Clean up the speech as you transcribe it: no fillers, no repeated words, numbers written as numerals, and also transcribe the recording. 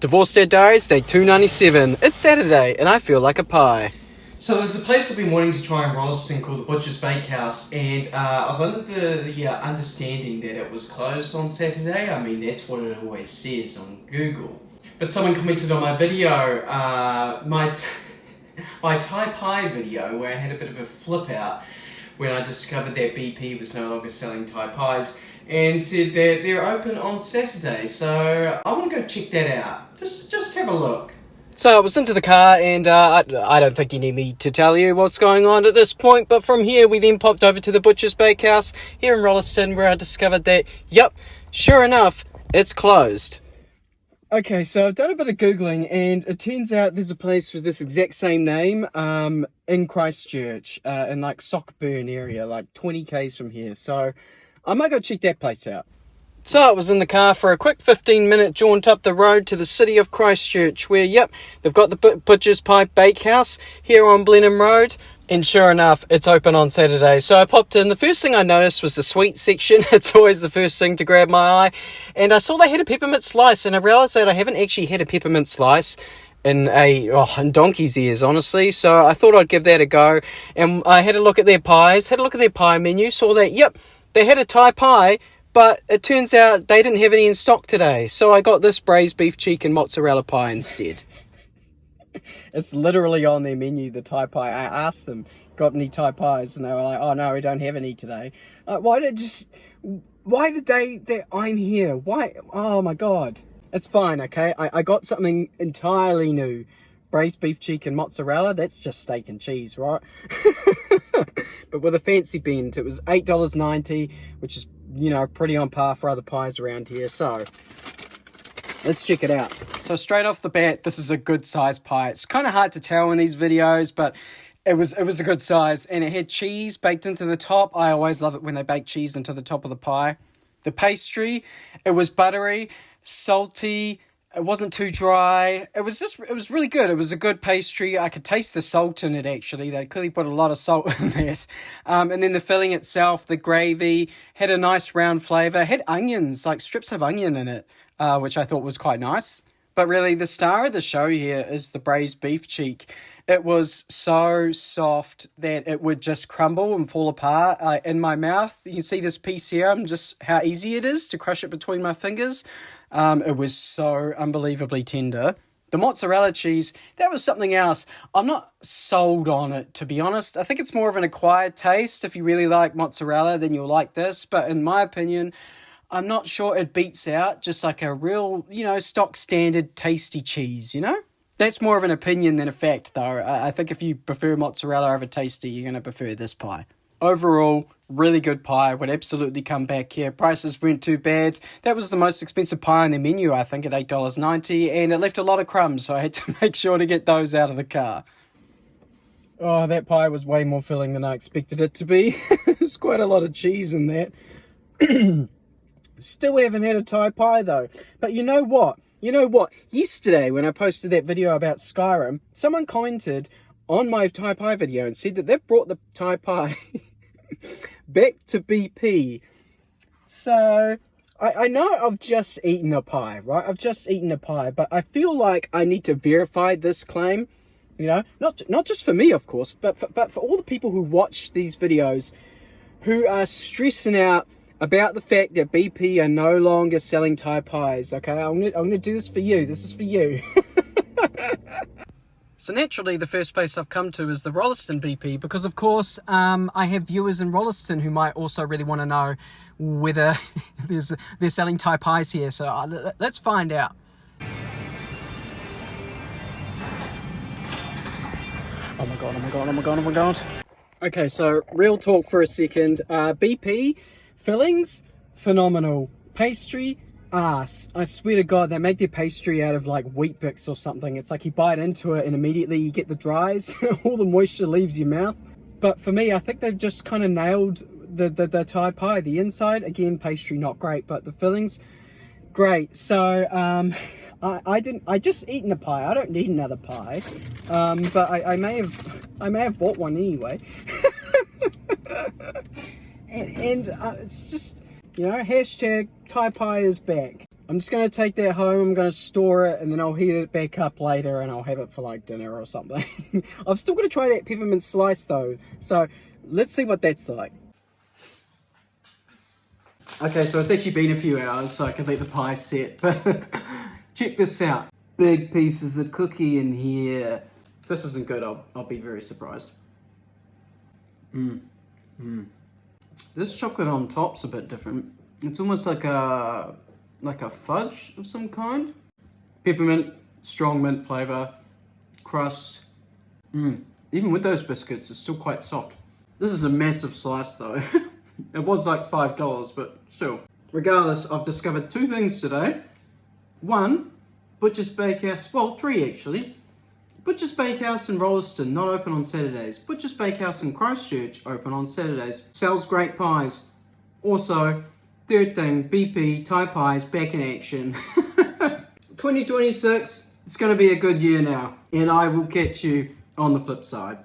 Divorce Dad Diaries, day 297. It's Saturday, and I feel like a pie. So there's a place I've been wanting to try in Rolleston called the Butcher's Bakehouse, and I was under the understanding that it was closed on Saturday. I mean, that's what it always says on Google. But someone commented on my video, my Thai pie video, where I had a bit of a flip out when I discovered that BP was no longer selling Thai pies, and said that they're open on Saturday. So I want to go check that out. Just have a look. So I was into the car, and I don't think you need me to tell you what's going on at this point, but from here we then popped over to the Butcher's Bakehouse here in Rolleston, where I discovered that, yep, sure enough, it's closed. Okay, so I've done a bit of Googling, and it turns out there's a place with this exact same name in Christchurch, in like Sockburn area, like 20 k's from here. So I might go check that place out. So I was in the car for a quick 15-minute jaunt up the road to the city of Christchurch, where, yep, they've got the Butcher's Pie Bakehouse here on Blenheim Road. And sure enough, it's open on Saturday. So I popped in. The first thing I noticed was the sweet section. It's always the first thing to grab my eye. And I saw they had a peppermint slice, and I realised that I haven't actually had a peppermint slice in donkey's ears, honestly. So I thought I'd give that a go. And I had a look at their pies, had a look at their pie menu, saw that, yep, they had a Thai pie, but it turns out they didn't have any in stock today. So I got this braised beef cheek and mozzarella pie instead. It's literally on their menu, the Thai pie. I asked them, got any Thai pies? And they were like, oh no, we don't have any today. Why the day that I'm here? Why? Oh my God. It's fine, okay? I got something entirely new. Braised beef cheek and mozzarella, that's just steak and cheese, right? But with a fancy bend. It was $8.90, which is, you know, pretty on par for other pies around here. So let's check it out. So straight off the bat, this is a good size pie. It's kind of hard to tell in these videos, but it was a good size, and it had cheese baked into the top. I always love it when they bake cheese into the top of the pie. The pastry, it was buttery, salty. It wasn't too dry. It was really good. It was a good pastry. I could taste the salt in it, actually. They clearly put a lot of salt in that. And then the filling itself, the gravy, had a nice round flavour. Had onions, like strips of onion in it, which I thought was quite nice. But really, the star of the show here is the braised beef cheek. It was so soft that it would just crumble and fall apart in my mouth. You can see this piece here, just how easy it is to crush it between my fingers. It was so unbelievably tender. The mozzarella cheese, that was something else. I'm not sold on it, to be honest. I think it's more of an acquired taste. If you really like mozzarella, then you'll like this. But in my opinion, I'm not sure it beats out just like a real, stock standard tasty cheese, That's more of an opinion than a fact, though. I think if you prefer mozzarella over tasty, you're going to prefer this pie. Overall, really good pie. Would absolutely come back here. Prices weren't too bad. That was the most expensive pie on the menu, I think, at $8.90, and it left a lot of crumbs, so I had to make sure to get those out of the car. Oh, that pie was way more filling than I expected it to be. There's quite a lot of cheese in that. Still haven't had a Thai pie, though. But you know what? Yesterday, when I posted that video about Skyrim, someone commented on my Thai pie video and said that they've brought the Thai pie back to BP. So I know I've just eaten a pie, right? I've just eaten a pie, but I feel like I need to verify this claim. Not just for me, of course, but for all the people who watch these videos who are stressing out about the fact that BP are no longer selling Thai pies. Okay, I'm gonna do this for you. This is for you. So naturally, the first place I've come to is the Rolleston BP, because of course I have viewers in Rolleston who might also really want to know whether they're selling Thai pies here. So let's find out. Oh my god. Okay, so real talk for a second. BP fillings, phenomenal. Pastry, ass. I swear to God, they make their pastry out of like wheat bix or something. It's like you bite into it and immediately you get the dries. All the moisture leaves your mouth. But for me, I think they've just kind of nailed the Thai pie. The inside, again, pastry not great, but the fillings, great. So I just eaten a pie. I don't need another pie. But I may have bought one anyway. and it's just, hashtag Thai pie is back. I'm just going to take that home, I'm going to store it, and then I'll heat it back up later and I'll have it for like dinner or something. I've still got to try that peppermint slice though, so let's see what that's like. Okay, so it's actually been a few hours, so I can let the pie set, but check this out. Big pieces of cookie in here. If this isn't good, I'll be very surprised. This chocolate on top's a bit different. It's almost like a fudge of some kind. Peppermint, strong mint flavor, crust. Even with those biscuits, it's still quite soft. This is a massive slice though. It was like $5, but still. Regardless, I've discovered 2 things today. 1, Butcher's Bakehouse, well 3 actually. Butcher's Bakehouse in Rolleston, not open on Saturdays. Butcher's Bakehouse in Christchurch, open on Saturdays. Sells great pies. Also, third thing, BP, Thai Pies, back in action. 2026, it's going to be a good year now. And I will catch you on the flip side.